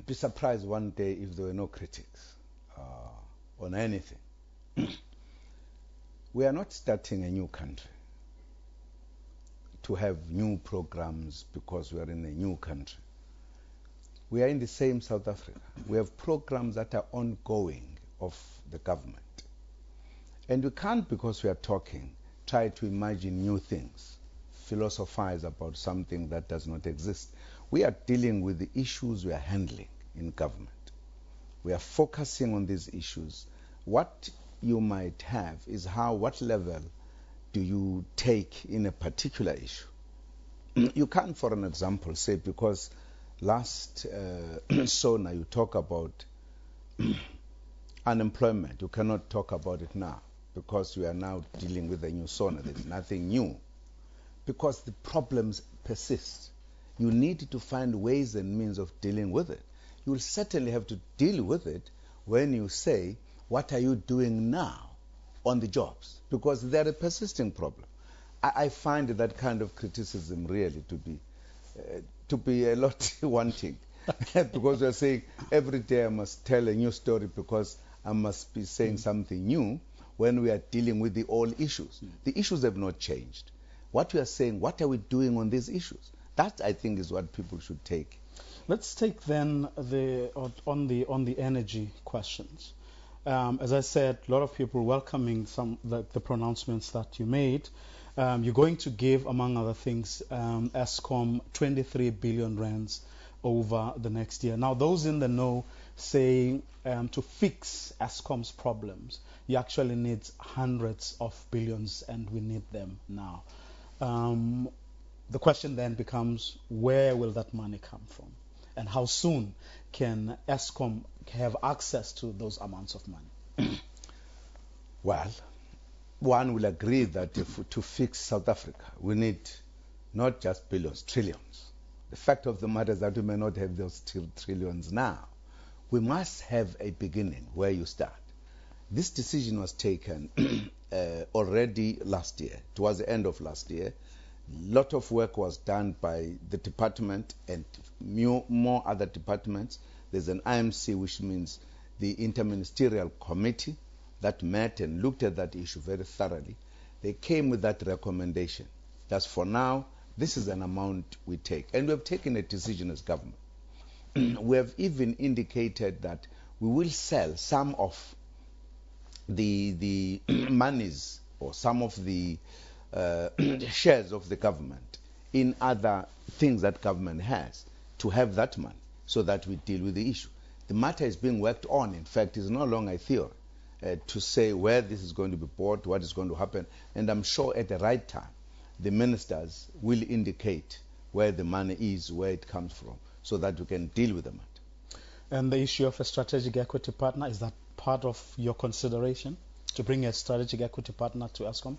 be surprised one day if there were no critics on anything. We are not starting a new country to have new programs because we are in a new country. We are in the same South Africa. We have programs that are ongoing of the government. And we can't, because we are talking, try to imagine new things, philosophize about something that does not exist. We are dealing with the issues we are handling in government. We are focusing on these issues. What you might have is what level do you take in a particular issue. You can't, for an example, say because last SONA you talk about unemployment, you cannot talk about it now because we are now dealing with a new SONA. There's nothing new because the problems persist. You need to find ways and means of dealing with it. You will certainly have to deal with it when you say, what are you doing now on the jobs? Because they're a persisting problem. I find that kind of criticism really to be a lot wanting. Because we're saying every day I must tell a new story because I must be saying something new when we are dealing with the old issues. The issues have not changed. What we are saying, what are we doing on these issues? That, I think, is what people should take. Let's take then on the energy questions. As I said, a lot of people welcoming the pronouncements that you made. You're going to give, among other things, ESCOM 23 billion rands over the next year. Now, those in the know say to fix ESCOM's problems, you actually need hundreds of billions, and we need them now. The question then becomes, where will that money come from? And how soon can ESCOM have access to those amounts of money? Well, one will agree that to fix South Africa, we need not just billions, trillions. The fact of the matter is that we may not have those trillions now. We must have a beginning where you start. This decision was taken already last year, towards the end of last year. A lot of work was done by the department and more other departments. There's an IMC, which means the Interministerial Committee, that met and looked at that issue very thoroughly. They came with that recommendation. That's for now, this is an amount we take. And we have taken a decision as government. We have even indicated that we will sell some of the monies or some of the shares of the government in other things that government has to have that money so that we deal with the issue. The matter is being worked on. In fact, it's no longer a theory to say where this is going to be bought, what is going to happen. And I'm sure at the right time, the ministers will indicate where the money is, where it comes from, so that we can deal with the matter. And the issue of a strategic equity partner, is that part of your consideration, to bring a strategic equity partner to ESCOM?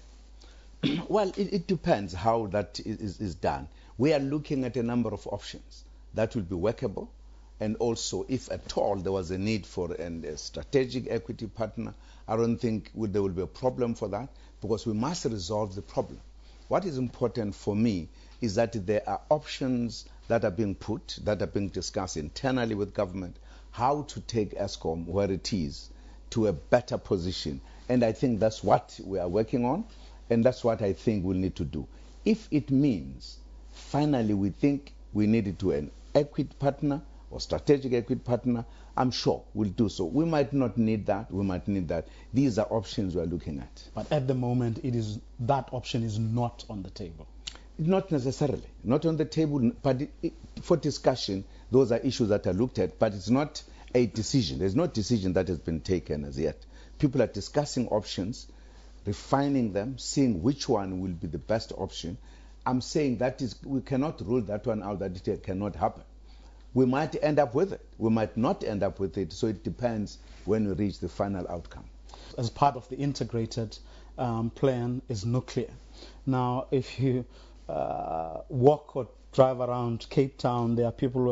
Well, it depends how that is done. We are looking at a number of options that will be workable, and also if at all there was a need for a strategic equity partner, I don't think there will be a problem for that, because we must resolve the problem. What is important for me is that there are options that are being put, that are being discussed internally with government, how to take ESCOM where it is to a better position. And I think that's what we are working on. And that's what I think we'll need to do. If it means finally we think we need it to an equity partner or strategic equity partner, I'm sure we'll do so. We might not need that. We might need that. These are options we're looking at. But at the moment, that option is not on the table. Not necessarily. Not on the table, but for discussion, those are issues that are looked at, but it's not a decision. There's no decision that has been taken as yet. People are discussing options, refining them, seeing which one will be the best option. I'm saying that we cannot rule that one out, that it cannot happen. We might end up with it. We might not end up with it. So it depends when we reach the final outcome. As part of the integrated plan is nuclear. Now, if you walk or drive around Cape Town, there are people who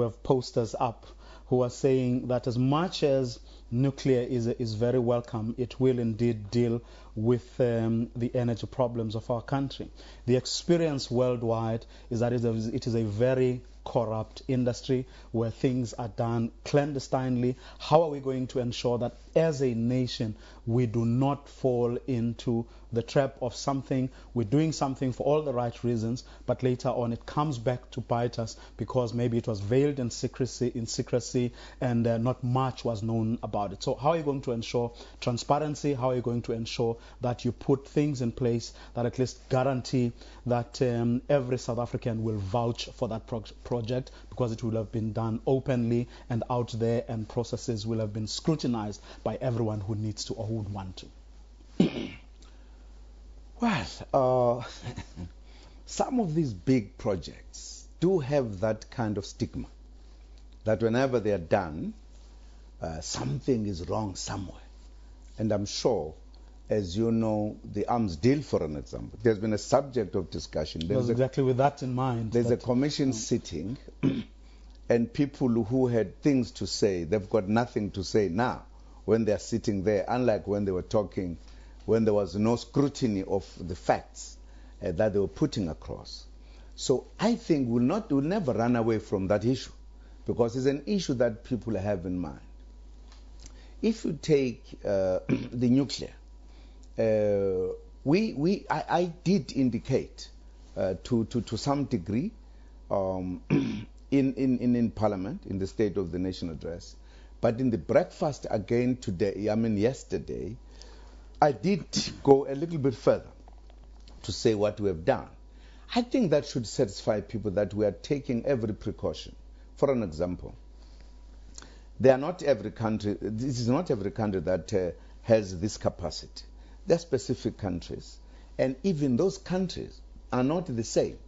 have posters up who are saying that as much as nuclear is very welcome, it will indeed deal with the energy problems of our country. The experience worldwide is that it is a very corrupt industry where things are done clandestinely. How are we going to ensure that as a nation we do not fall into the trap of something, we're doing something for all the right reasons, but later on it comes back to bite us because maybe it was veiled in secrecy and not much was known about it. So how are you going to ensure transparency? How are you going to ensure that you put things in place that at least guarantee that every South African will vouch for that project, because it will have been done openly and out there, and processes will have been scrutinized by everyone who needs to or who would want to? Well, some of these big projects do have that kind of stigma, that whenever they are done, something is wrong somewhere. And I'm sure, as you know, the arms deal, for an example, there's been a subject of discussion. There's exactly with that in mind. There's a commission sitting, and people who had things to say, they've got nothing to say now when they're sitting there, unlike when they were talking, when there was no scrutiny of the facts that they were putting across. So I think we'll never run away from that issue, because it's an issue that people have in mind. If you take the nuclear, I did indicate to some degree in Parliament, in the State of the Nation address, but in the breakfast again yesterday, I did go a little bit further to say what we have done. I think that should satisfy people that we are taking every precaution. For an example, this is not every country that has this capacity. There are specific countries, and even those countries are not the same.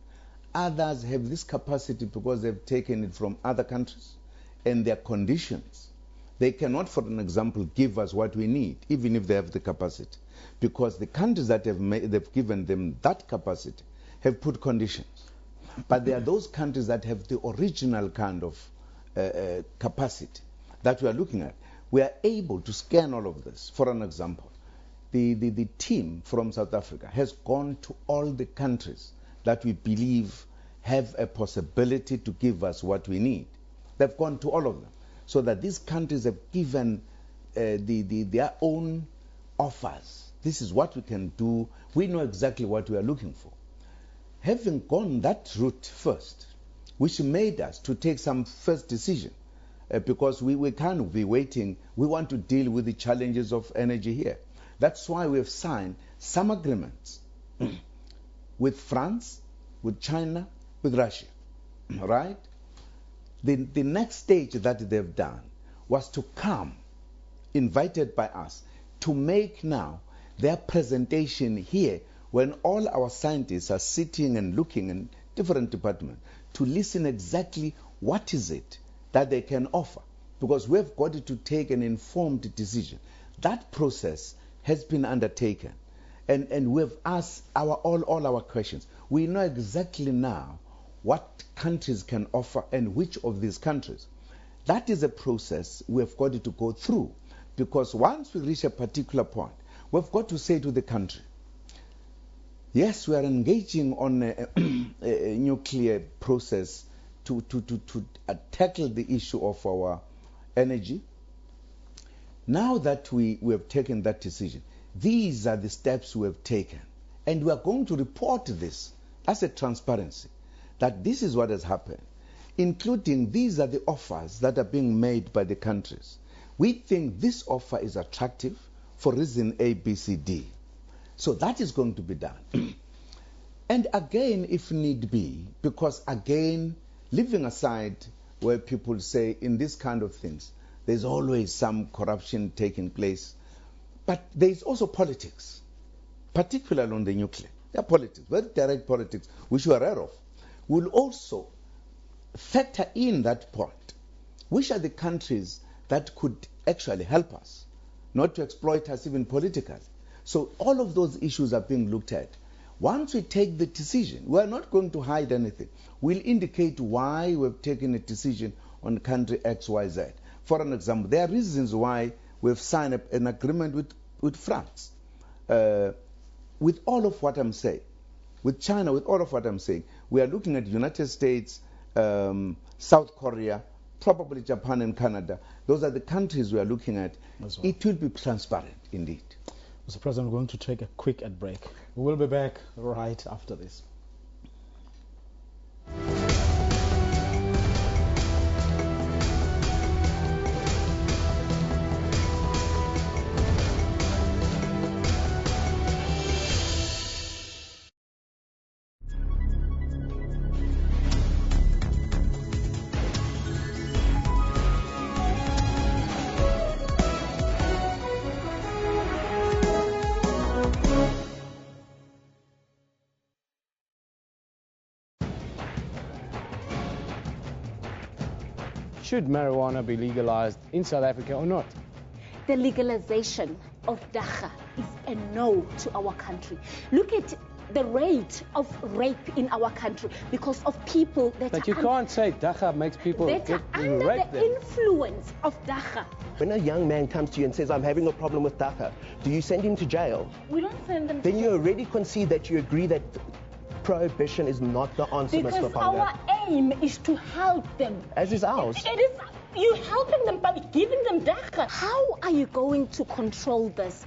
Others have this capacity because they've taken it from other countries and their conditions. They cannot, for an example, give us what we need, even if they have the capacity, because the countries that they've given them that capacity have put conditions. But there are those countries that have the original kind of capacity that we are looking at. We are able to scan all of this. For an example, the team from South Africa has gone to all the countries that we believe have a possibility to give us what we need. They've gone to all of them, so that these countries have given their own offers. This is what we can do. We know exactly what we are looking for. Having gone that route first, which made us to take some first decision, because we can't be waiting. We want to deal with the challenges of energy here. That's why we have signed some agreements with France, with China, with Russia, right? The next stage that they've done was to come, invited by us, to make now their presentation here when all our scientists are sitting and looking in different departments to listen exactly what is it that they can offer, because we've got to take an informed decision. That process has been undertaken, and we've asked all our questions. We know exactly now what countries can offer and which of these countries. That is a process we've got to go through, because once we reach a particular point, we've got to say to the country, yes, we are engaging on a nuclear process to tackle the issue of our energy. Now that we have taken that decision, these are the steps we have taken. And we are going to report this as a transparency, that this is what has happened, including these are the offers that are being made by the countries. We think this offer is attractive for reason A, B, C, D. So that is going to be done. And again, if need be, because again, leaving aside where people say in this kind of things, there's always some corruption taking place, but there's also politics, particularly on the nuclear. There are politics, very direct politics, which we are aware of. We'll also factor in that point. Which are the countries that could actually help us, not to exploit us even politically? So all of those issues are being looked at. Once we take the decision, we are not going to hide anything. We'll indicate why we've taken a decision on country X, Y, Z. For an example, there are reasons why we've signed an agreement with France. with all of what I'm saying, with China, with all of what I'm saying, we are looking at United States, South Korea, probably Japan and Canada. Those are the countries we are looking at. As well. It will be transparent, indeed. Mr. President, we're going to take a quick ad break. We will be back right after this. Should marijuana be legalized in South Africa or not? The legalization of dagga is a no to our country. Look at the rate of rape in our country because of people that But you can't say dagga makes people that get are under raped the then. influence of dagga. When a young man comes to you and says, I'm having a problem with dagga, do you send him to jail? We don't send them to Then you already concede that you agree that prohibition is not the answer, because Mr. Panga. our aim is to help them. As is ours. It is you helping them by giving them dagga. How are you going to control this?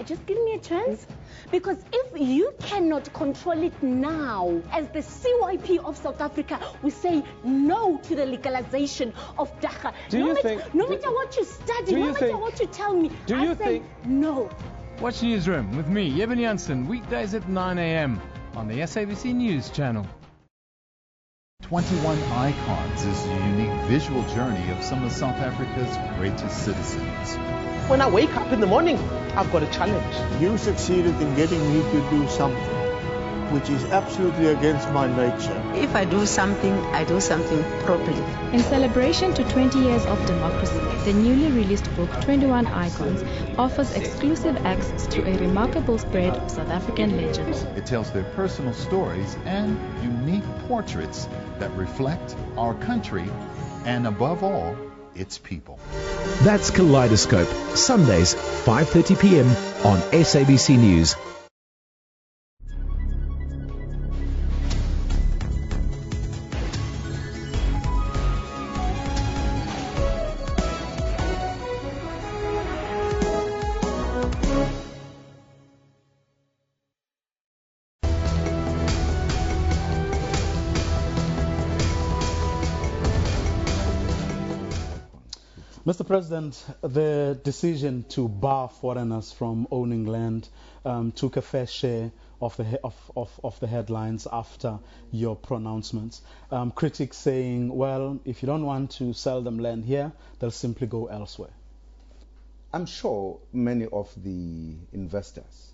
Just give me a chance. Because if you cannot control it now, as the CYP of South Africa, we say no to the legalization of dagga. No matter what you study, no matter what you tell me, I say no. Watch Newsroom with me, Evan Janssen, weekdays at 9 a.m. on the SABC News channel. 21 Icons is a unique visual journey of some of South Africa's greatest citizens. When I wake up in the morning, I've got a challenge. You succeeded in getting me to do something which is absolutely against my nature. If I do something, I do something properly. In celebration to 20 years of democracy, the newly released book 21 Icons offers exclusive access to a remarkable spread of South African legends. It tells their personal stories and unique portraits that reflect our country and, above all, its people. That's Kaleidoscope, Sundays, 5:30 p.m. on SABC News. Mr. President, the decision to bar foreigners from owning land took a fair share of the headlines after your pronouncements. Critics saying, well, if you don't want to sell them land here, they'll simply go elsewhere. I'm sure many of the investors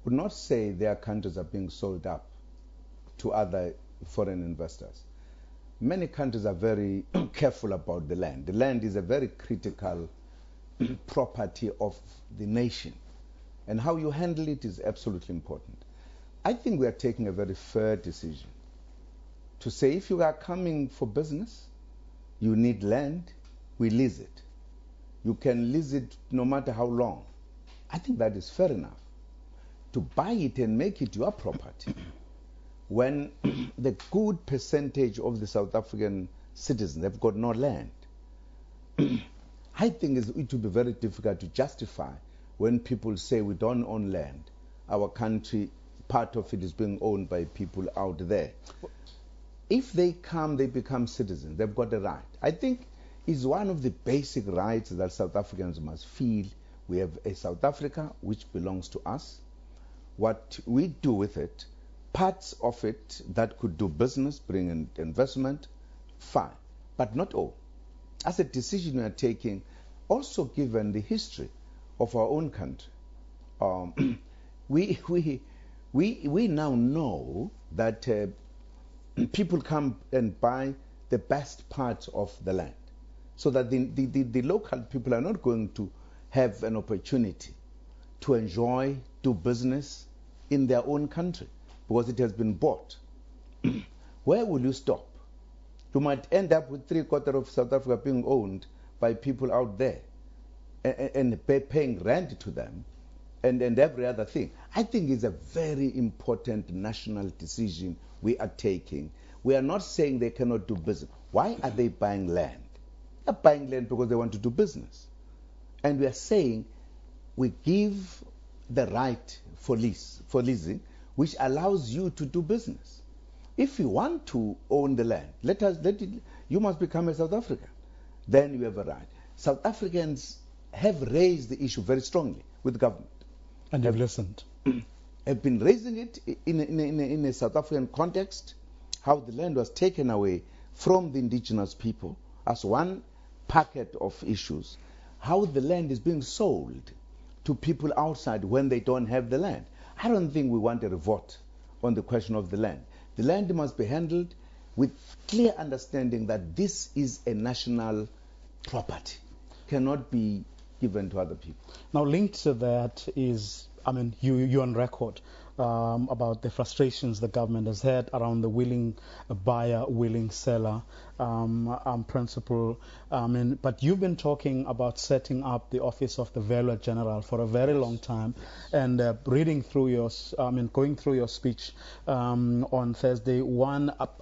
would not say their countries are being sold up to other foreign investors. Many countries are very careful about the land. The land is a very critical property of the nation, and how you handle it is absolutely important. I think we are taking a very fair decision to say if you are coming for business, you need land, we lease it. You can lease it no matter how long. I think that is fair enough. To buy it and make it your property, when the good percentage of the South African citizens have got no land, I think it will be very difficult to justify when people say we don't own land. Our country, part of it is being owned by people out there. If they come, they become citizens. They've got a right. I think it's one of the basic rights that South Africans must feel. We have a South Africa which belongs to us. What we do with it, parts of it that could do business, bring in investment, fine, but not all. As a decision we are taking, also given the history of our own country, we now know that people come and buy the best parts of the land, so that the local people are not going to have an opportunity to enjoy, do business in their own country, because it has been bought. Where will you stop? You might end up with 3/4 of South Africa being owned by people out there and paying rent to them, and every other thing. I think it's a very important national decision we are taking. We are not saying they cannot do business. Why are they buying land? They're buying land because they want to do business. And we are saying we give the right for leasing, which allows you to do business. If you want to own the land, you must become a South African. Then you have a right. South Africans have raised the issue very strongly with the government. And you've listened. Have been raising it in a South African context, how the land was taken away from the indigenous people as one packet of issues, how the land is being sold to people outside when they don't have the land. I don't think we want a revolt on the question of the land. The land must be handled with clear understanding that this is a national property, cannot be given to other people. Now, linked to that is, you're on record about the frustrations the government has had around the willing buyer, willing seller principle. But you've been talking about setting up the office of the Valuer General for a very long time, and going through your speech on Thursday.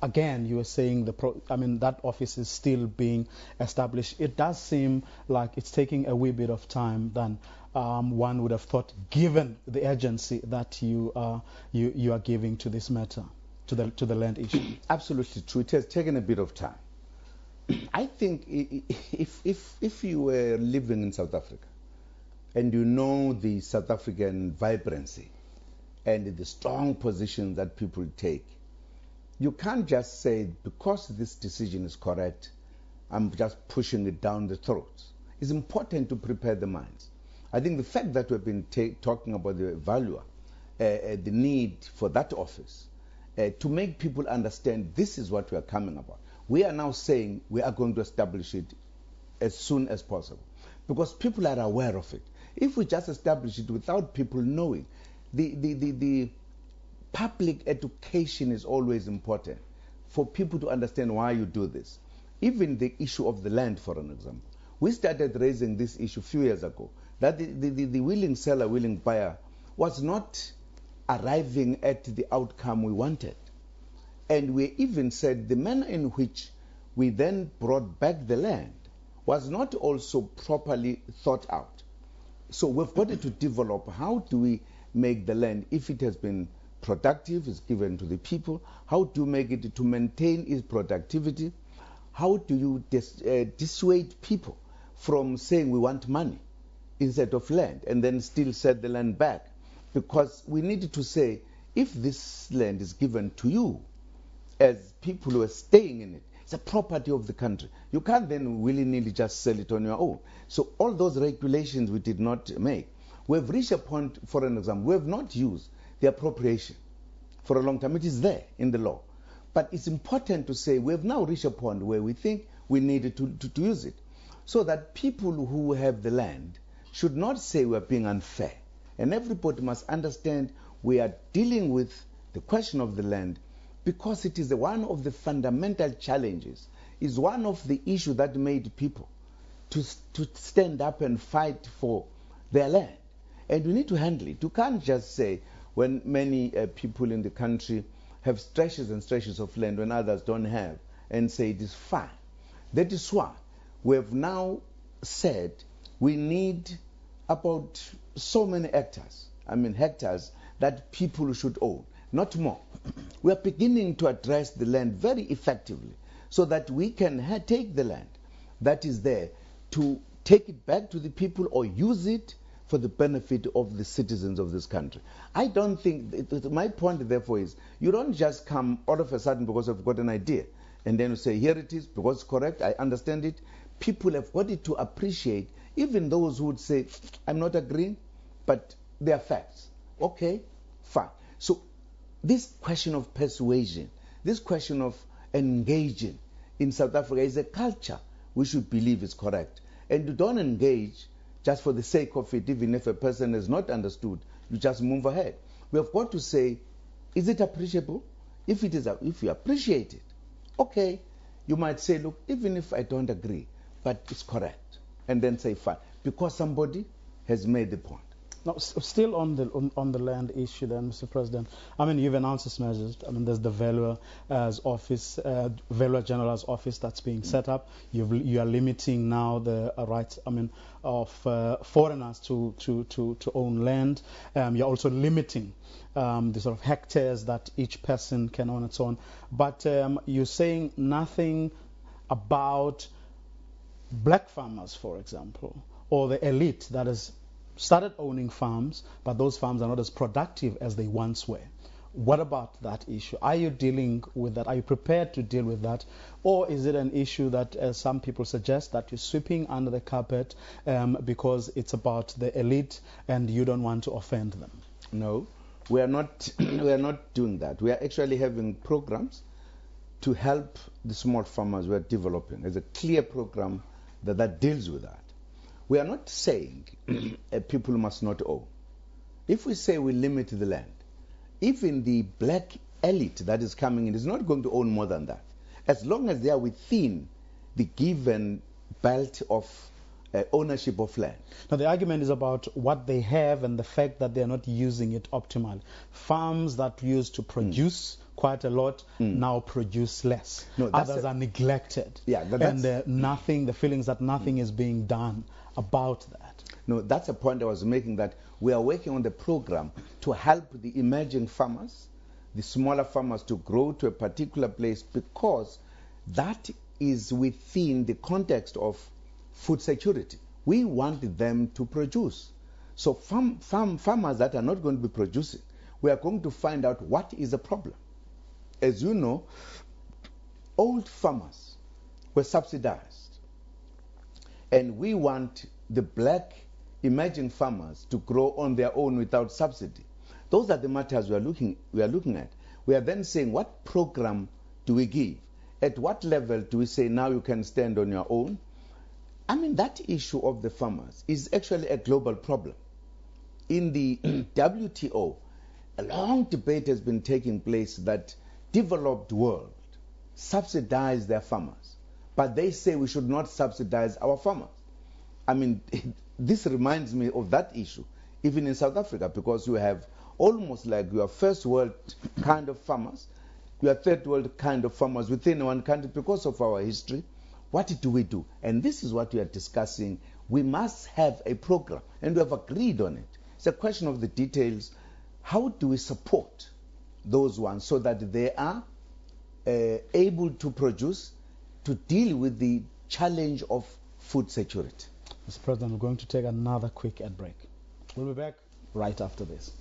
Again, you were saying that office is still being established. It does seem like it's taking a wee bit of time than one would have thought, given the urgency that you are giving to this matter, to the land issue. Absolutely true. It has taken a bit of time. I think if you were living in South Africa and you know the South African vibrancy and the strong position that people take, you can't just say, because this decision is correct, I'm just pushing it down the throats. It's important to prepare the minds. I think the fact that we've been talking about the valuer, the need for that office, to make people understand this is what we are coming about. We are now saying we are going to establish it as soon as possible because people are aware of it. If we just establish it without people knowing, the public education is always important for people to understand why you do this. Even the issue of the land, for an example. We started raising this issue a few years ago, that the willing seller, willing buyer was not arriving at the outcome we wanted. And we even said the manner in which we then brought back the land was not also properly thought out. So we've got to develop, how do we make the land, if it has been productive, is given to the people, how do you make it to maintain its productivity? How do you dissuade people from saying we want money instead of land and then still set the land back? Because we need to say, if this land is given to you as people who are staying in it, it's a property of the country. You can't then willy-nilly just sell it on your own. So all those regulations we did not make. We've reached a point, for an example, we have not used the appropriation for a long time. It is there in the law. But it's important to say we have now reached a point where we think we need to use it, so that people who have the land should not say we are being unfair. And everybody must understand we are dealing with the question of the land because it is one of the fundamental challenges, is one of the issues that made people to stand up and fight for their land. And we need to handle it. You can't just say, when many people in the country have stretches and stretches of land when others don't have, and say it is fine. That is why we have now said we need about so many hectares that people should own, not more. We are beginning to address the land very effectively so that we can take the land that is there to take it back to the people or use it for the benefit of the citizens of this country. I don't think, my point therefore is, you don't just come all of a sudden because you've got an idea and then you say, here it is, because it's correct, I understand it. People have got it to appreciate, even those who would say, I'm not agreeing, but they are facts. Okay, fine. So this question of persuasion, this question of engaging in South Africa is a culture we should believe is correct. And you don't engage just for the sake of it, even if a person has not understood, you just move ahead. We have got to say, is it appreciable? If you appreciate it, okay, you might say, look, even if I don't agree, but it's correct. And then say, fine, because somebody has made the point. Now, still on the land issue, then, Mr. President. I mean, you've announced this measures. I mean, there's the Valuer General's office that's being set up. You are limiting now the rights. I mean, of foreigners to own land. You're also limiting the sort of hectares that each person can own and so on. But you're saying nothing about black farmers, for example, or the elite that has started owning farms, but those farms are not as productive as they once were. What about that issue? Are you dealing with that? Are you prepared to deal with that? Or is it an issue that, as some people suggest, that you're sweeping under the carpet because it's about the elite and you don't want to offend them? No, we are not doing that. We are actually having programs to help the small farmers we are developing. There's a clear program that deals with that. We are not saying people must not own. If we say we limit the land, even the black elite that is coming in is not going to own more than that, as long as they are within the given belt of ownership of land. Now, the argument is about what they have and the fact that they are not using it optimally. Farms that used to produce quite a lot now produce less. No, others are neglected. Yeah, and the feelings that nothing is being done about that. No, that's a point I was making, that we are working on the program to help the emerging farmers, the smaller farmers, to grow to a particular place, because that is within the context of food security. We want them to produce. So farmers that are not going to be producing, we are going to find out what is the problem. As you know, old farmers were subsidized, and we want the black emerging farmers to grow on their own without subsidy. Those are the matters we are looking at. We are then saying, what program do we give? At what level do we say now you can stand on your own? I mean, that issue of the farmers is actually a global problem. In the WTO, a long debate has been taking place that developed world subsidize their farmers, but they say we should not subsidize our farmers. I mean, this reminds me of that issue, even in South Africa, because you have almost like your first world kind of farmers, your third world kind of farmers within one country because of our history. What do we do? And this is what we are discussing. We must have a program, and we have agreed on it. It's a question of the details. How do we support those ones so that they are able to produce, to deal with the challenge of food security? Mr. President, we're going to take another quick ad break. We'll be back right after this.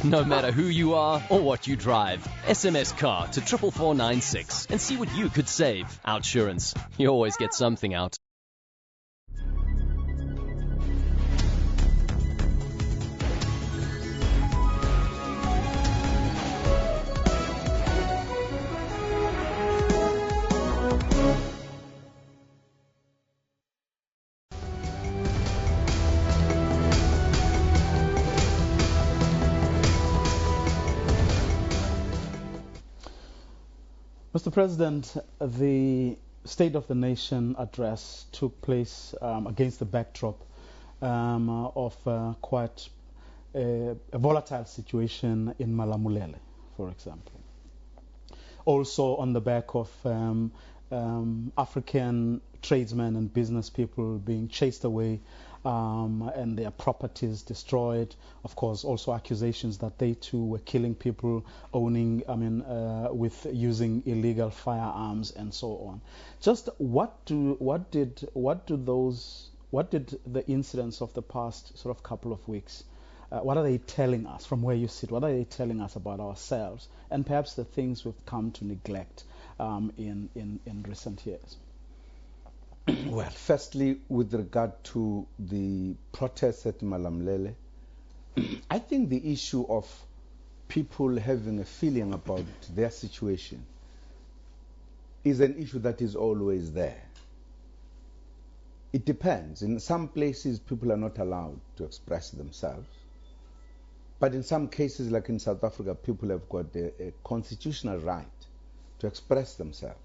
No matter who you are or what you drive, SMS car to 44496 and see what you could save. Outsurance. You always get something out. Mr. President, the State of the Nation address took place against the backdrop of quite a volatile situation in Malamulele, for example. Also on the back of African tradesmen and business people being chased away and their properties destroyed. Of course, also accusations that they too were killing people, with using illegal firearms and so on. Just what did the incidents of the past sort of couple of weeks, what are they telling us from where you sit? What are they telling us about ourselves and perhaps the things we've come to neglect in recent years? Well, firstly, with regard to the protests at Malamulele, I think the issue of people having a feeling about their situation is an issue that is always there. It depends. In some places, people are not allowed to express themselves. But in some cases, like in South Africa, people have got a constitutional right to express themselves.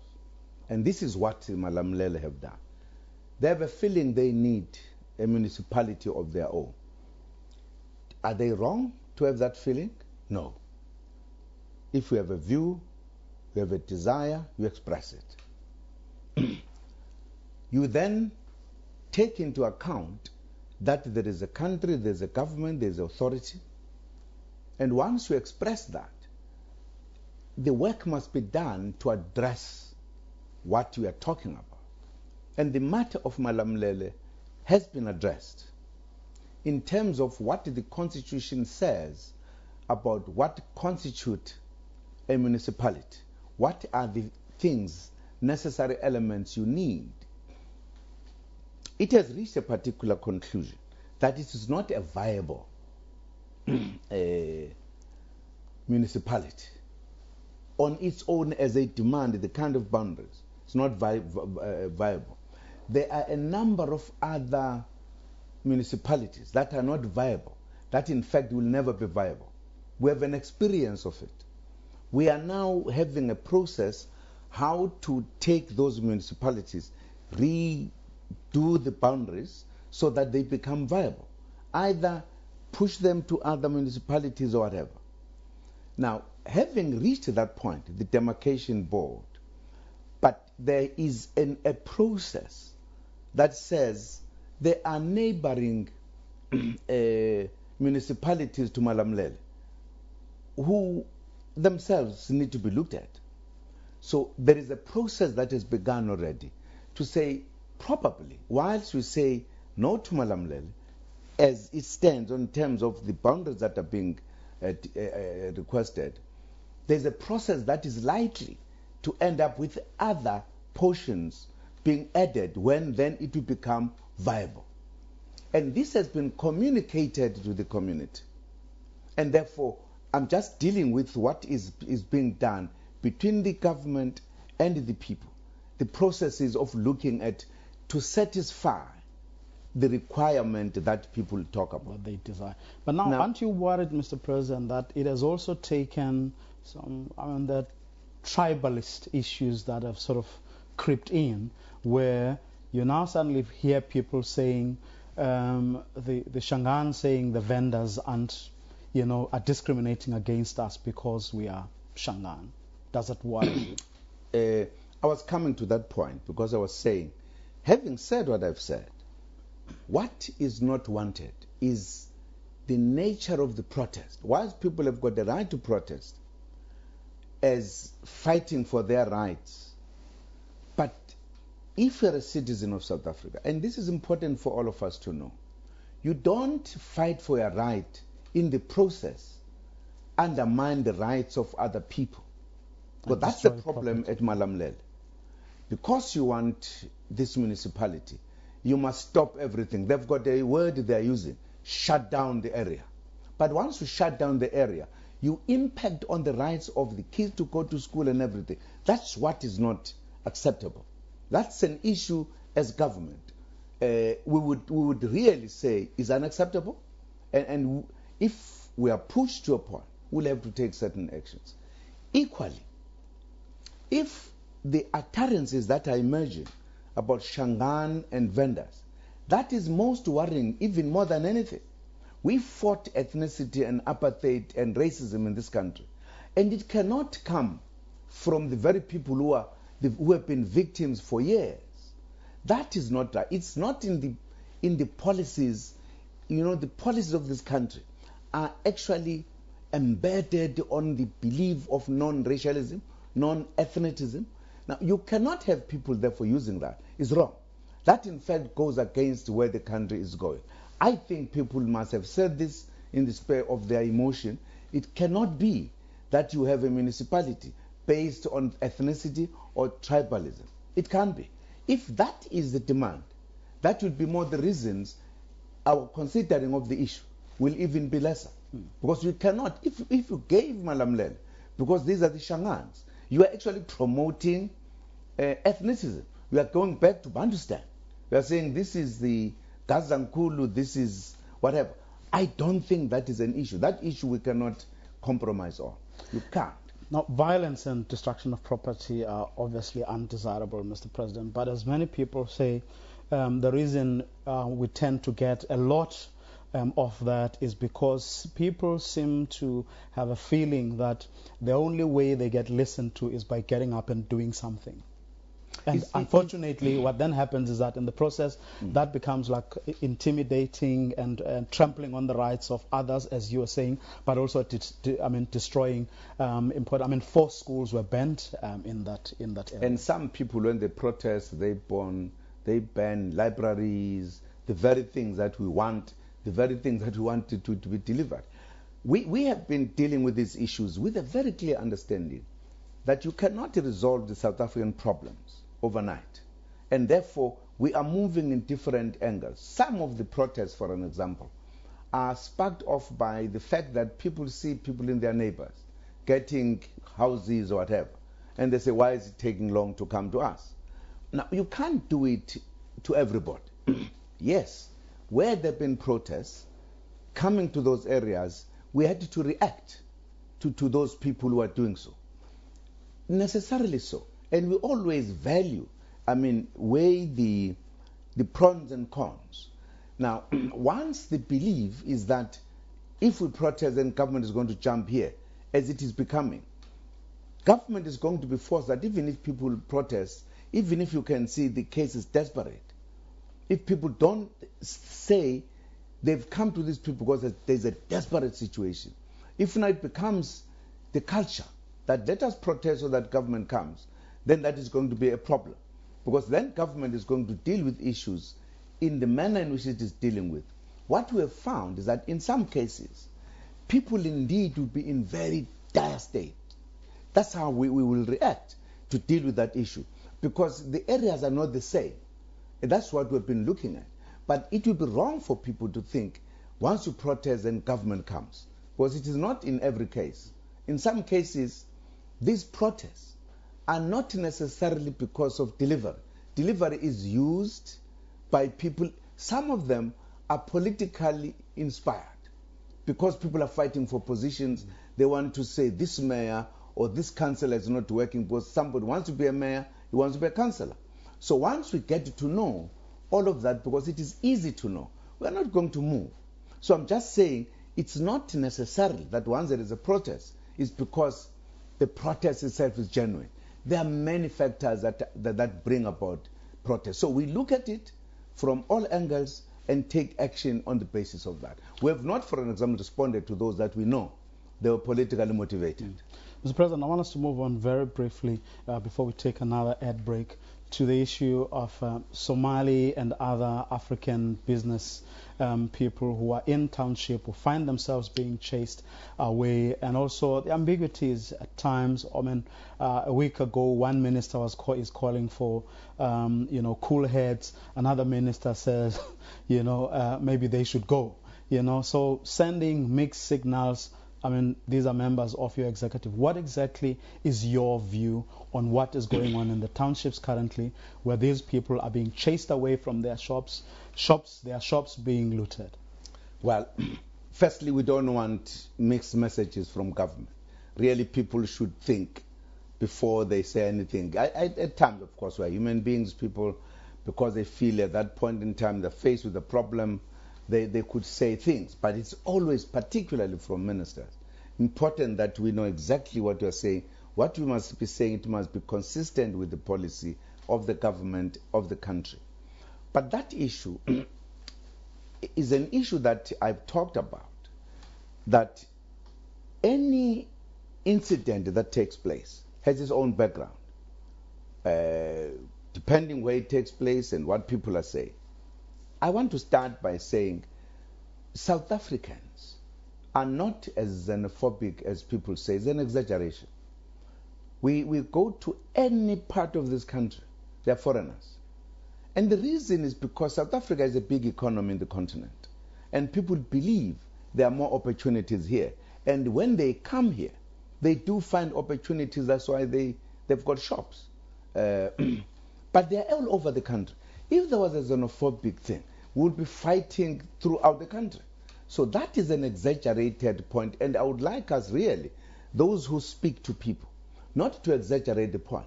And this is what Malamulele have done. They have a feeling they need a municipality of their own. Are they wrong to have that feeling? No. If you have a view, you have a desire, you express it. You then take into account that there is a country, there's a government, there's authority. And once you express that, the work must be done to address what you are talking about. And the matter of Malamulele has been addressed in terms of what the Constitution says about what constitutes a municipality. What are the things, necessary elements you need? It has reached a particular conclusion that it is not a viable municipality on its own as a demand, the kind of boundaries. It's not viable. There are a number of other municipalities that are not viable, that in fact will never be viable. We have an experience of it. We are now having a process how to take those municipalities, redo the boundaries so that they become viable. Either push them to other municipalities or whatever. Now, having reached that point, the demarcation board, but there is a process that says there are neighboring municipalities to Malamulele who themselves need to be looked at. So there is a process that has begun already to say, probably, whilst we say no to Malamulele, as it stands in terms of the boundaries that are being requested, there's a process that is likely to end up with other portions being added when then it will become viable. And this has been communicated to the community. And therefore, I'm just dealing with what is being done between the government and the people. The processes of looking at to satisfy the requirement that people talk about. What they desire. But now, aren't you worried, Mr. President, that it has also taken some, that tribalist issues that have sort of crept in, where you now suddenly hear people saying, the Shangaan saying the vendors aren't, are discriminating against us because we are Shangaan. Does it worry you? I was coming to that point because I was saying, having said what I've said, what is not wanted is the nature of the protest. Whilst people have got the right to protest as fighting for their rights, but if you're a citizen of South Africa, and this is important for all of us to know, you don't fight for your right in the process undermine the rights of other people. But that's the problem at Malamulele. Because you want this municipality, you must stop everything. They've got a word they're using, shut down the area. But once you shut down the area, you impact on the rights of the kids to go to school and everything. That's what is not acceptable. That's an issue as government. We would really say is unacceptable. And if we are pushed to a point, we'll have to take certain actions. Equally, if the utterances that are emerging about Shangaan and vendors, that is most worrying, even more than anything. We fought ethnicity and apartheid and racism in this country, and it cannot come from the very people who have been victims for years. That is not right. It's not in in the policies, the policies of this country are actually embedded on the belief of non-racialism, non-ethnicism. Now, you cannot have people therefore using that. It's wrong. That, in fact, goes against where the country is going. I think people must have said this in the spur of their emotion. It cannot be that you have a municipality based on ethnicity or tribalism. It can't be. If that is the demand, that would be more the reasons our considering of the issue will even be lesser. Because you cannot, if you gave Malamulele, because these are the Shangans, you are actually promoting ethnicism. You are going back to Bandustan. You are saying this is the Gazankulu, this is whatever. I don't think that is an issue. That issue we cannot compromise on. You can't. Now, violence and destruction of property are obviously undesirable, Mr. President, but as many people say, the reason we tend to get a lot of that is because people seem to have a feeling that the only way they get listened to is by getting up and doing something. And unfortunately, what then happens is that in the process, that becomes like intimidating and trampling on the rights of others, as you were saying, but also destroying important. 4 schools were banned in that area. And some people, when they protest, they ban libraries, the very things that we want, the very things that we wanted to be delivered. We have been dealing with these issues with a very clear understanding that you cannot resolve the South African problems overnight. And therefore, we are moving in different angles. Some of the protests, for an example, are sparked off by the fact that people see people in their neighbors getting houses or whatever. And they say, why is it taking long to come to us? Now, you can't do it to everybody. Yes, where there have been protests coming to those areas, we had to react to those people who are doing so. Necessarily so. And we always weigh the pros and cons. Now, once the belief is that if we protest, then government is going to jump here, as it is becoming, government is going to be forced that even if people protest, even if you can see the case is desperate, if people don't say they've come to these people because there's a desperate situation, if now it becomes the culture that let us protest so that government comes, then that is going to be a problem. Because then government is going to deal with issues in the manner in which it is dealing with. What we have found is that in some cases, people indeed will be in very dire state. That's how we will react to deal with that issue. Because the areas are not the same. And that's what we've been looking at. But it will be wrong for people to think once you protest, then government comes. Because it is not in every case. In some cases, these protests are not necessarily because of delivery. Delivery is used by people. Some of them are politically inspired because people are fighting for positions. They want to say this mayor or this councillor is not working because somebody wants to be a mayor, he wants to be a councillor. So once we get to know all of that, because it is easy to know, we're not going to move. So I'm just saying it's not necessarily that once there is a protest, it's because the protest itself is genuine. There are many factors that bring about protest. So we look at it from all angles and take action on the basis of that. We have not, for an example, responded to those that we know they were politically motivated. Mr. President, I want us to move on very briefly before we take another ad break to the issue of Somali and other African business people who are in township who find themselves being chased away, and also the ambiguities at times. I mean, a week ago, one minister is calling for cool heads. Another minister says, maybe they should go. So sending mixed signals. I mean, these are members of your executive. What exactly is your view on what is going on in the townships currently, where these people are being chased away from their shops being looted? Well, firstly, we don't want mixed messages from government. Really, people should think before they say anything. At times, of course, we're human beings, people, because they feel at that point in time they're faced with a problem, they could say things, but it's always, particularly from ministers, important that we know exactly what we're saying. What we must be saying, it must be consistent with the policy of the government of the country. But that issue, is an issue that I've talked about, that any incident that takes place has its own background, depending where it takes place and what people are saying. I want to start by saying South Africans are not as xenophobic as people say. It's an exaggeration. We go to any part of this country, they're foreigners. And the reason is because South Africa is a big economy in the continent. And people believe there are more opportunities here. And when they come here, they do find opportunities. That's why they've got shops. But they're all over the country. If there was a xenophobic thing, we would be fighting throughout the country. So that is an exaggerated point. And I would like us really, those who speak to people, not to exaggerate the point.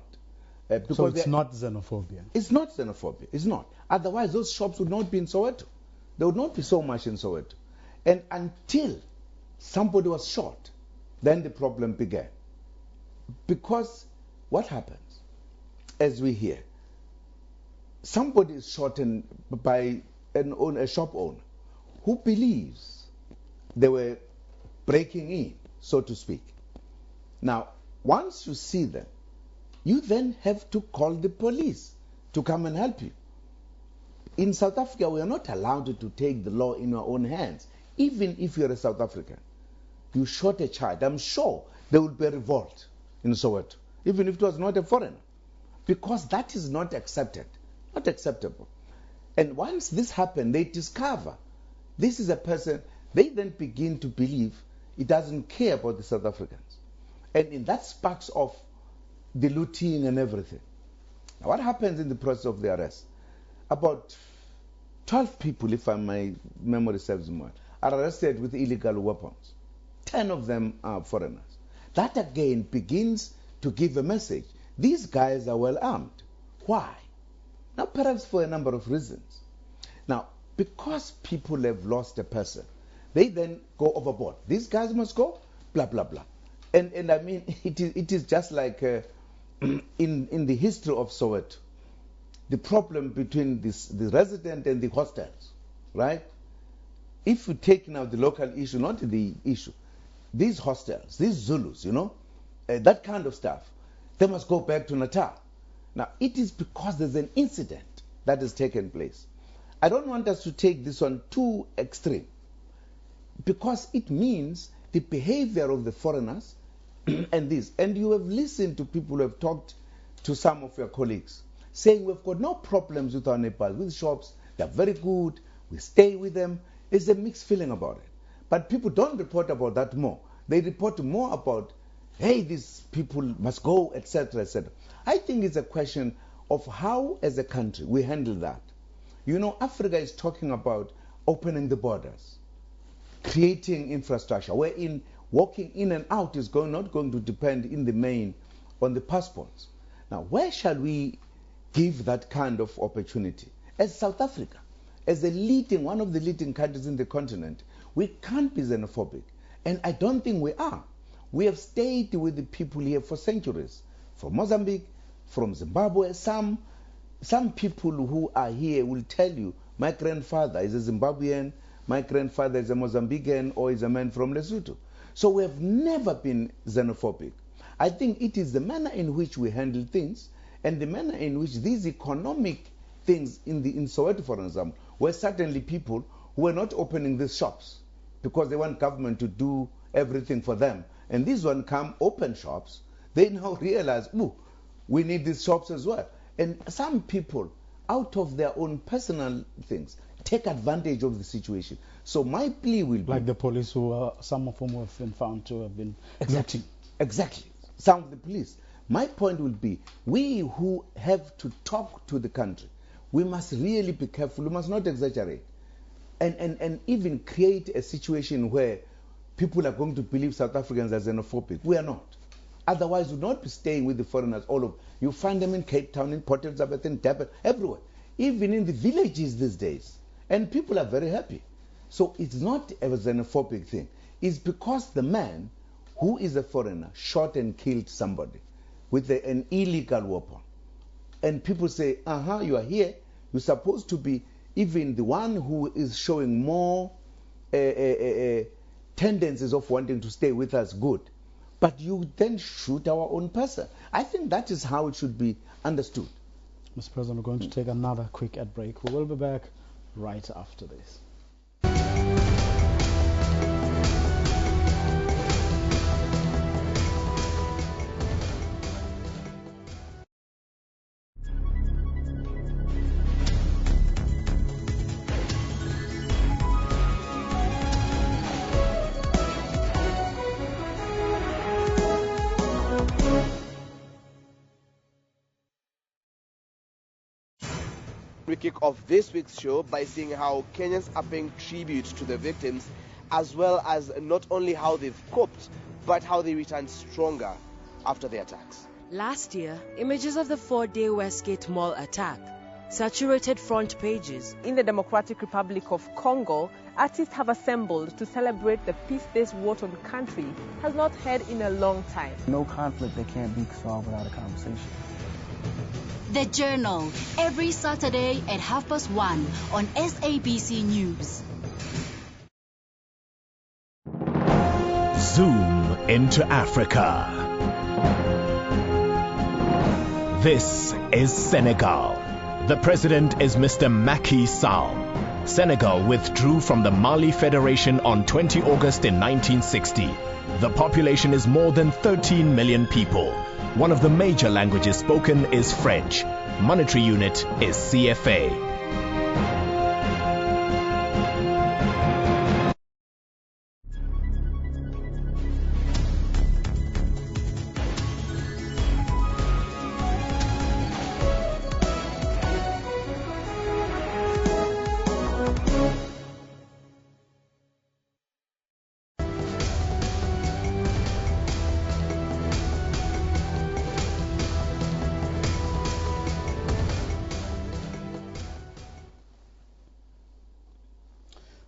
So it's not xenophobia? It's not xenophobia. It's not. Otherwise, those shops would not be in Soweto. There would not be so much in Soweto. And until somebody was shot, then the problem began. Because what happens, as we hear, somebody is shot by a shop owner who believes they were breaking in, so to speak. Now, once you see them, you then have to call the police to come and help you. In South Africa, we are not allowed to take the law in our own hands, even if you're a South African. You shot a child, I'm sure there would be a revolt in Soweto, even if it was not a foreigner, because that is not accepted, not acceptable. And once this happens, they discover this is a person, they then begin to believe he doesn't care about the South Africans. And in that sparks off the looting and everything. Now, what happens in the process of the arrest? About 12 people, if my memory serves me well, are arrested with illegal weapons. 10 of them are foreigners. That again begins to give a message. These guys are well armed. Why? Now, perhaps for a number of reasons. Now, because people have lost a person, they then go overboard. These guys must go, blah, blah, blah. And I mean, it is just like in the history of Soweto, the problem between the resident and the hostels, right? If you take now the local issue, not the issue, these hostels, these Zulus, that kind of stuff, they must go back to Natal. Now, it is because there's an incident that has taken place. I don't want us to take this one too extreme, because it means the behavior of the foreigners and this. And you have listened to people who have talked to some of your colleagues saying we've got no problems with our neighbors, with shops, they're very good, we stay with them. It's a mixed feeling about it. But people don't report about that more. They report more about, hey, these people must go, etc., etc. I think it's a question of how, as a country, we handle that. Africa is talking about opening the borders, creating infrastructure, wherein walking in and out is not going to depend in the main on the passports. Now, where shall we give that kind of opportunity? As South Africa, as one of the leading countries in the continent, we can't be xenophobic. And I don't think we are. We have stayed with the people here for centuries. From Mozambique, from Zimbabwe, some people who are here will tell you, my grandfather is a Zimbabwean, my grandfather is a Mozambican, or is a man from Lesotho. So we have never been xenophobic. I think it is the manner in which we handle things and the manner in which these economic things in Soweto, for example, were certainly people who were not opening these shops because they want government to do everything for them. And these one come open shops, they now realize, we need these shops as well. And some people, out of their own personal things, take advantage of the situation. So my plea will be... Like the police, some of whom have been found to have been... Exactly. Some of the police. My point will be, we who have to talk to the country, we must really be careful. We must not exaggerate. And even create a situation where people are going to believe South Africans are xenophobic. We are not. Otherwise, we would not be staying with the foreigners all over. You find them in Cape Town, in Port Elizabeth, in Durban, everywhere. Even in the villages these days. And people are very happy. So it's not a xenophobic thing. It's because the man who is a foreigner shot and killed somebody with an illegal weapon. And people say, you are here. You're supposed to be even the one who is showing more tendencies of wanting to stay with us, good. But you then shoot our own person. I think that is how it should be understood. Mr. President, we're going to take another quick ad break. We will be back right after this. We kick off this week's show by seeing how Kenyans are paying tribute to the victims, as well as not only how they've coped, but how they returned stronger after the attacks. Last year, images of the 4-day Westgate Mall attack saturated front pages. In the Democratic Republic of Congo, artists have assembled to celebrate the peace this war-torn country has not had in a long time. No conflict that can't be solved without a conversation. The Journal, every Saturday at 1:30 on SABC News. Zoom into Africa. This is Senegal. The president is Mr. Macky Sall. Senegal withdrew from the Mali Federation on 20 August in 1960. The population is more than 13 million people. One of the major languages spoken is French. Monetary unit is CFA.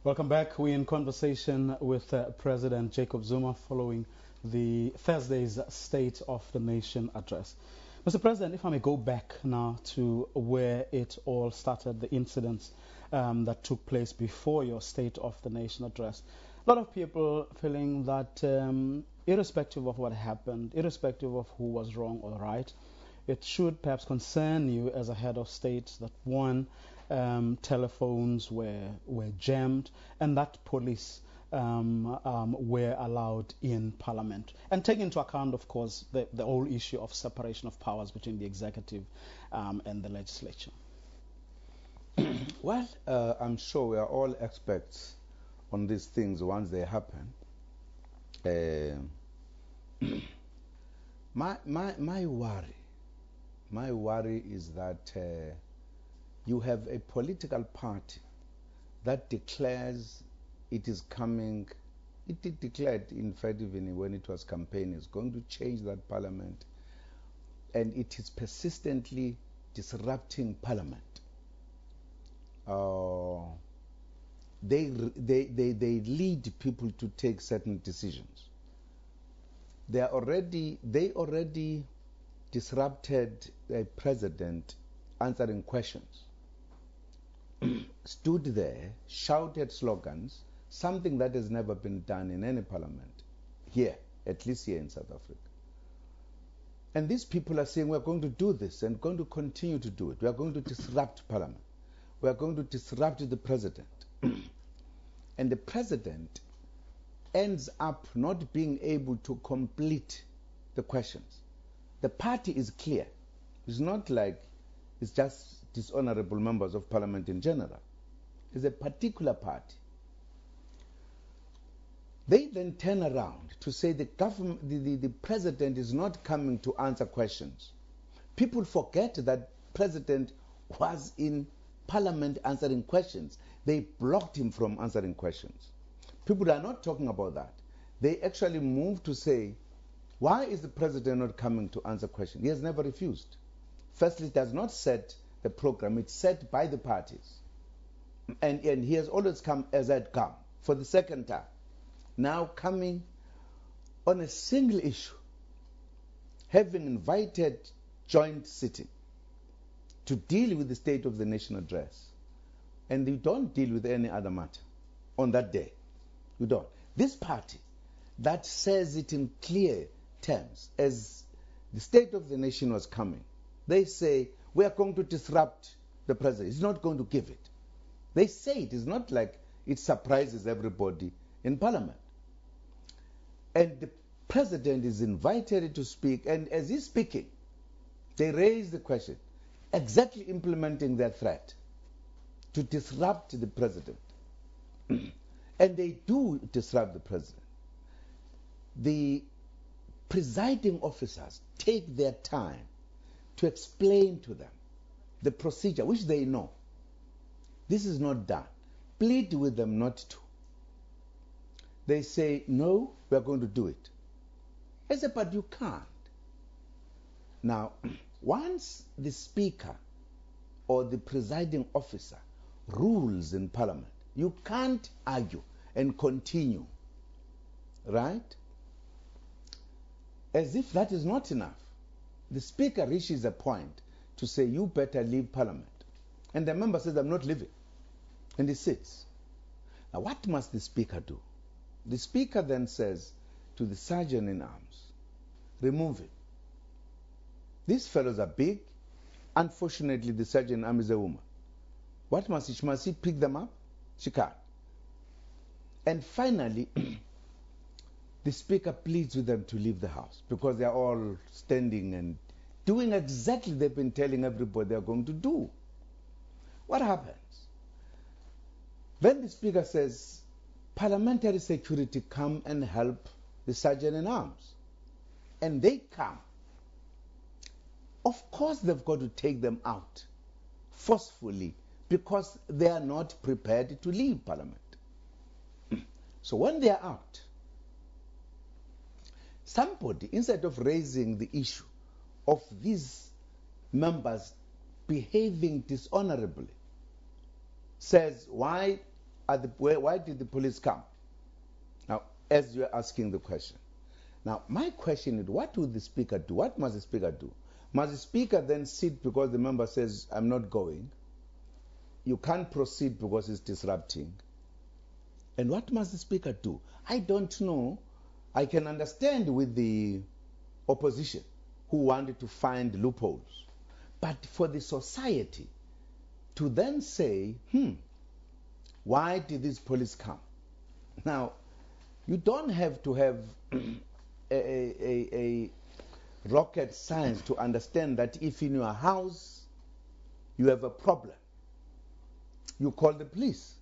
Welcome back. We're in conversation with President Jacob Zuma following the Thursday's State of the Nation address. Mr. President, if I may go back now to where it all started, the incidents that took place before your State of the Nation address. A lot of people feeling that irrespective of what happened, irrespective of who was wrong or right, it should perhaps concern you as a head of state that one, telephones were jammed and that police were allowed in Parliament. And take into account, of course, the whole issue of separation of powers between the executive and the legislature. Well, I'm sure we are all experts on these things once they happen. My worry is that you have a political party that declares it is coming. It declared, in fact, even when it was campaigning, it's going to change that parliament, and it is persistently disrupting parliament. They lead people to take certain decisions. They already disrupted a president answering questions. Stood there, shouted slogans, something that has never been done in any parliament here, at least here in South Africa. And these people are saying, we're going to do this and going to continue to do it. We are going to disrupt parliament. We are going to disrupt the president. And the president ends up not being able to complete the questions. The party is clear. It's not like it's just dishonorable members of parliament in general. It's a particular party. They then turn around to say the government, the president is not coming to answer questions. People forget that president was in parliament answering questions. They blocked him from answering questions. People are not talking about that. They actually moved to say, why is the president not coming to answer questions? He has never refused. Firstly, it does not set the program. It's set by the parties. And he has always come as had come for the second time. Now coming on a single issue, having invited joint sitting to deal with the State of the Nation address, and you don't deal with any other matter on that day. You don't. This party that says it in clear terms, as the state of the nation was coming, they say, we are going to disrupt the president. He's not going to give it. They say it. It's not like it surprises everybody in parliament. And the president is invited to speak, and as he's speaking, they raise the question, exactly implementing their threat to disrupt the president. And they do disrupt the president. The presiding officers take their time to explain to them the procedure, which they know. This is not done. Plead with them not to. They say, no, we are going to do it. I say, but you can't. Now, once the speaker or the presiding officer rules in parliament, you can't argue and continue, right? As if that is not enough. The speaker reaches a point to say, you better leave parliament. And the member says, I'm not leaving. And he sits. Now, what must the speaker do? The speaker then says to the sergeant in arms, remove him. These fellows are big. Unfortunately, the sergeant in arms is a woman. What must she? Must she pick them up? She can't. And finally, the speaker pleads with them to leave the house because they are all standing and doing exactly they've been telling everybody they are going to do. What happens? Then the speaker says, parliamentary security come and help the sergeant in arms. And they come. Of course they've got to take them out forcefully because they are not prepared to leave parliament. So when they are out, somebody, instead of raising the issue of these members behaving dishonorably, says, why did the police come? Now, as you're asking the question. Now, my question is, what would the speaker do? What must the speaker do? Must the speaker then sit because the member says, I'm not going? You can't proceed because it's disrupting. And what must the speaker do? I don't know. I can understand with the opposition who wanted to find loopholes. But for the society to then say, why did this police come? Now, you don't have to have a rocket science to understand that if in your house you have a problem, you call the police.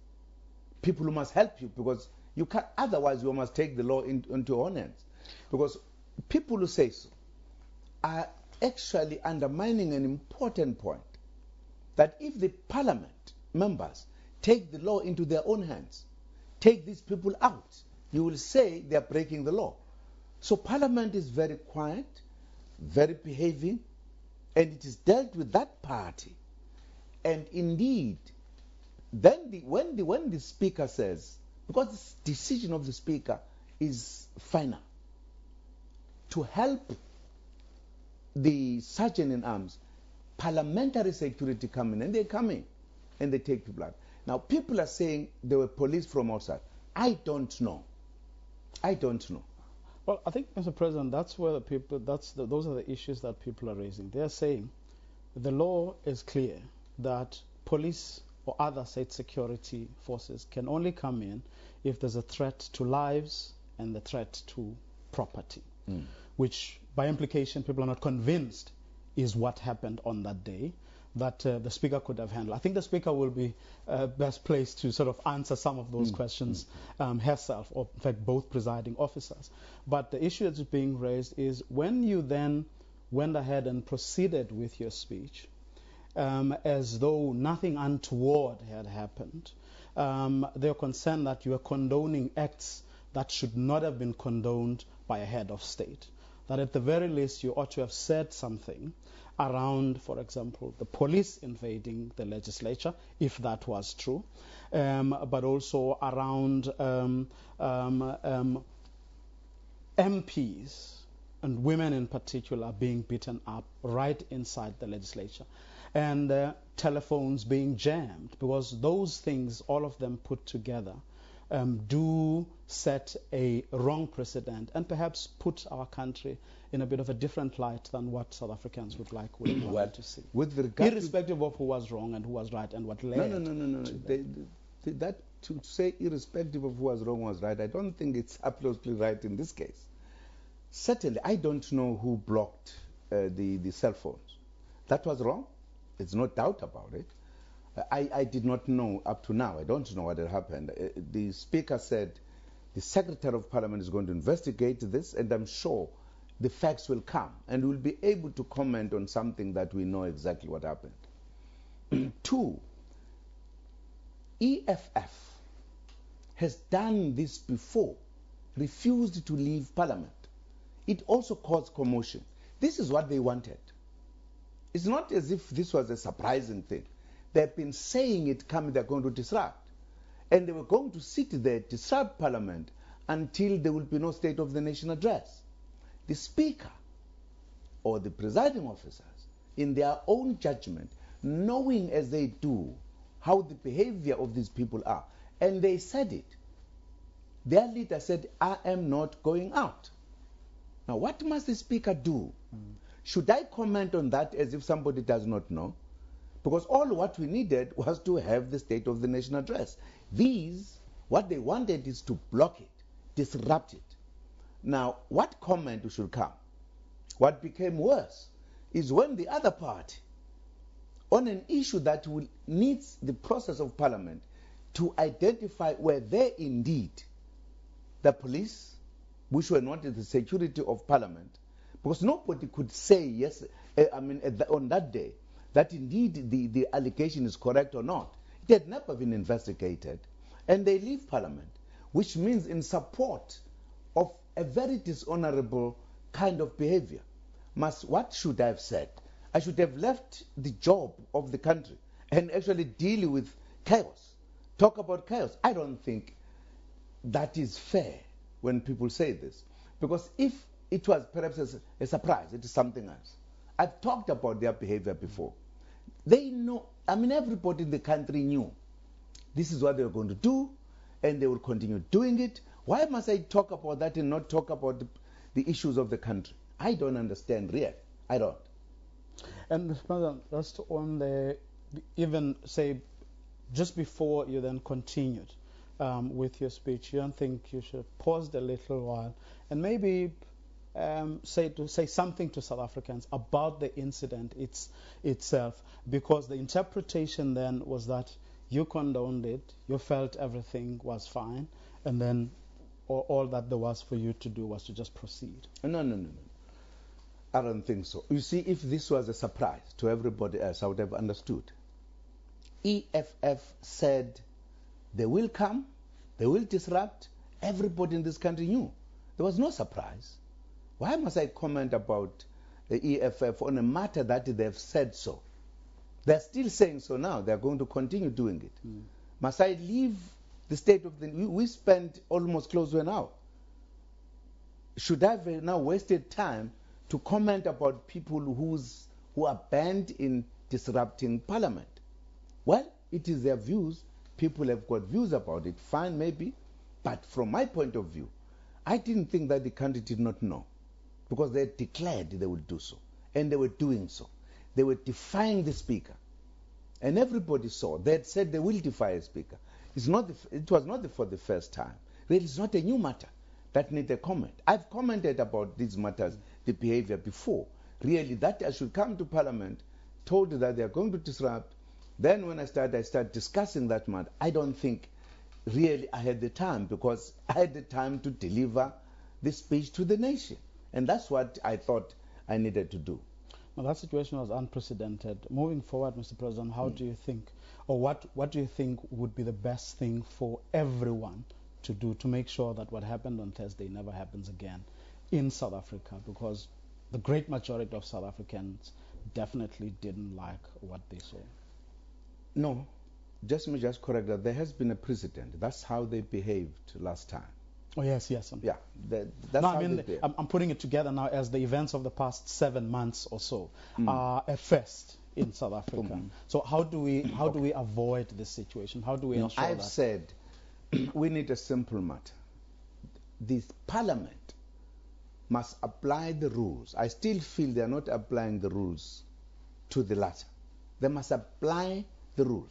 People who must help you because you can't, otherwise you must take the law into your own hands. Because people who say so are actually undermining an important point, that if the parliament members take the law into their own hands, take these people out, you will say they are breaking the law. So parliament is very quiet, very behaving, and it is dealt with that party. And indeed, then when the speaker says, because the decision of the speaker is final, to help the sergeant in arms, parliamentary security come in, and they come in, and they take people out. Now, people are saying there were police from outside. I don't know. I don't know. Well, I think, Mr. President, that's where the people, those are the issues that people are raising. They are saying the law is clear that police or other state security forces can only come in if there's a threat to lives and the threat to property, which by implication people are not convinced is what happened on that day that the speaker could have handled. I think the speaker will be best placed to sort of answer some of those questions herself, or in fact both presiding officers. But the issue that's being raised is when you then went ahead and proceeded with your speech as though nothing untoward had happened, they're concerned that you are condoning acts that should not have been condoned by a head of state. That at the very least you ought to have said something around, for example, the police invading the legislature, if that was true, but also around MPs and women in particular being beaten up right inside the legislature. and telephones being jammed, because those things, all of them put together, do set a wrong precedent and perhaps put our country in a bit of a different light than what South Africans would want to see. With regard irrespective of who was wrong and who was right and what led. No. That to say irrespective of who was wrong was right, I don't think it's absolutely right in this case. Certainly, I don't know who blocked the cell phones. That was wrong. There's no doubt about it. I did not know up to now. I don't know what had happened. The Speaker said the Secretary of Parliament is going to investigate this, and I'm sure the facts will come, and we'll be able to comment on something that we know exactly what happened. 2, EFF has done this before, refused to leave Parliament. It also caused commotion. This is what they wanted. It's not as if this was a surprising thing. They've been saying it coming, they're going to disrupt. And they were going to sit there, disrupt Parliament, until there will be no State of the Nation address. The Speaker or the presiding officers, in their own judgment, knowing as they do how the behavior of these people are, and they said it. Their leader said, I am not going out. Now, what must the Speaker do? Should I comment on that as if somebody does not know? Because all what we needed was to have the State of the Nation address. These, what they wanted is to block it, disrupt it. Now, what comment should come? What became worse is when the other party, on an issue that will needs the process of Parliament to identify were there indeed the police, which were not in the security of Parliament, because nobody could say yes, on that day, that indeed the allegation is correct or not. It had never been investigated. And they leave Parliament, which means in support of a very dishonorable kind of behavior. What should I have said? I should have left the job of the country and actually deal with chaos. Talk about chaos. I don't think that is fair when people say this. Because if it was perhaps a surprise, it is something else. I've talked about their behavior before. They know, everybody in the country knew this is what they were going to do, and they will continue doing it. Why must I talk about that and not talk about the issues of the country? I don't understand, really. I don't. And Mr. President, just on the, even say, just before you then continued with your speech, you don't think you should have paused a little while and maybe say something to South Africans about the incident itself, because the interpretation then was that you condoned it, you felt everything was fine, and then all that there was for you to do was to just proceed. No. I don't think so. You see, if this was a surprise to everybody else, I would have understood. EFF said they will come, they will disrupt. Everybody in this country knew. There was no surprise. Why must I comment about the EFF on a matter that they've said so? They're still saying so now. They're going to continue doing it. Must I leave the state of the... We spent almost close to an hour. Should I have now wasted time to comment about people who are bent in disrupting Parliament? Well, it is their views. People have got views about it. Fine, maybe. But from my point of view, I didn't think that the country did not know, because they had declared they would do so, and they were doing so. They were defying the Speaker, and everybody saw. They had said they will defy a Speaker. It was not for the first time. It is not a new matter that needs a comment. I've commented about these matters, the behavior before. Really, that I should come to Parliament, told that they are going to disrupt. Then when I started discussing that matter. I don't think really I had the time, because I had the time to deliver this speech to the nation. And that's what I thought I needed to do. Now, that situation was unprecedented. Moving forward, Mr. President, how do you think, or what do you think would be the best thing for everyone to do to make sure that what happened on Thursday never happens again in South Africa? Because the great majority of South Africans definitely didn't like what they saw. No, let me just correct that. There has been a precedent. That's how they behaved last time. Oh, yes. Yeah, that's how they behaved. I'm putting it together now as the events of the past 7 months or so are a first in South Africa. So how do we avoid this situation? How do we ensure I've that? said we need a simple matter. This parliament must apply the rules. I still feel they are not applying the rules to the latter. They must apply the rules.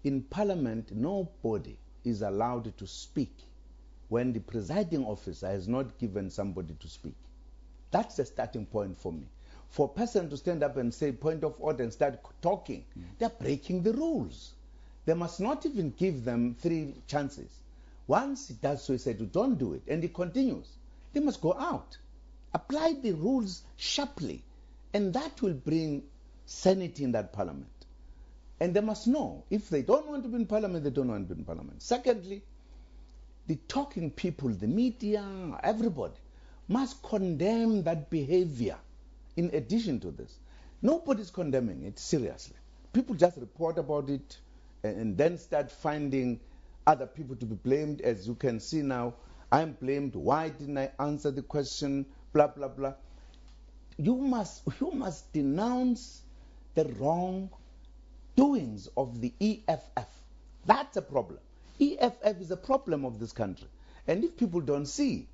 In parliament, nobody is allowed to speak when the presiding officer has not given somebody to speak. That's the starting point for me. For a person to stand up and say point of order and start talking, they're breaking the rules. They must not even give them 3 chances. Once he does so, he said, don't do it, and he continues, they must go out. Apply the rules sharply, and that will bring sanity in that parliament. And they must know, if they don't want to be in parliament, they don't want to be in parliament. Secondly, the talking people, the media, everybody, must condemn that behavior. In addition to this, nobody's condemning it seriously. People just report about it and then start finding other people to be blamed. As you can see now, I'm blamed. Why didn't I answer the question? Blah, blah, blah. You must denounce the wrong doings of the EFF. That's a problem. EFF is a problem of this country. And if people don't see,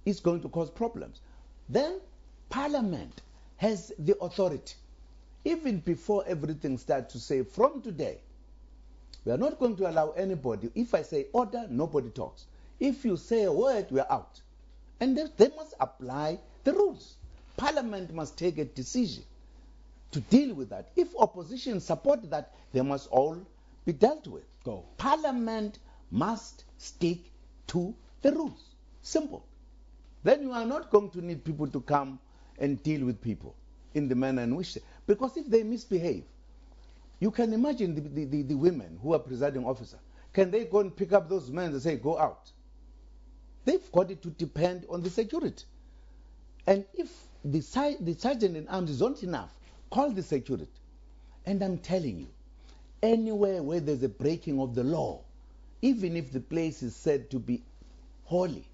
it's going to cause problems. Then Parliament has the authority. Even before everything starts, to say, from today, we are not going to allow anybody. If I say order, nobody talks. If you say a word, we are out. And they must apply the rules. Parliament must take a decision to deal with that. If opposition support that, they must all be dealt with. Go. Parliament must stick to the rules. Simple. Then you are not going to need people to come and deal with people in the manner in which they, because if they misbehave, you can imagine the women who are presiding officer. Can they go and pick up those men and say, go out? They've got it to depend on the security. And if the sergeant in arms is not enough, call the security. And I'm telling you, anywhere where there's a breaking of the law, even if the place is said to be holy,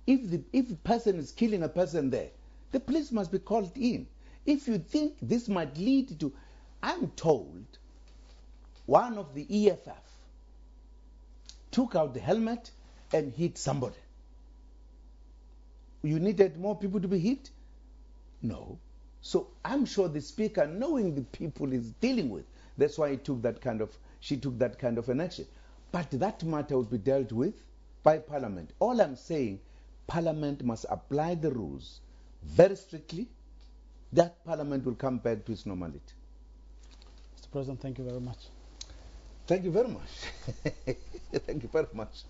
if a person is killing a person there, the police must be called in. If you think this might lead to, I'm told, one of the EFF took out the helmet and hit somebody. You needed more people to be hit? No. So I'm sure the speaker, knowing the people he's dealing with, that's why she took that kind of an action. But that matter would be dealt with by Parliament. All I'm saying, Parliament must apply the rules very strictly. That Parliament will come back to its normality. Mr. President, thank you very much. Thank you very much. Thank you very much.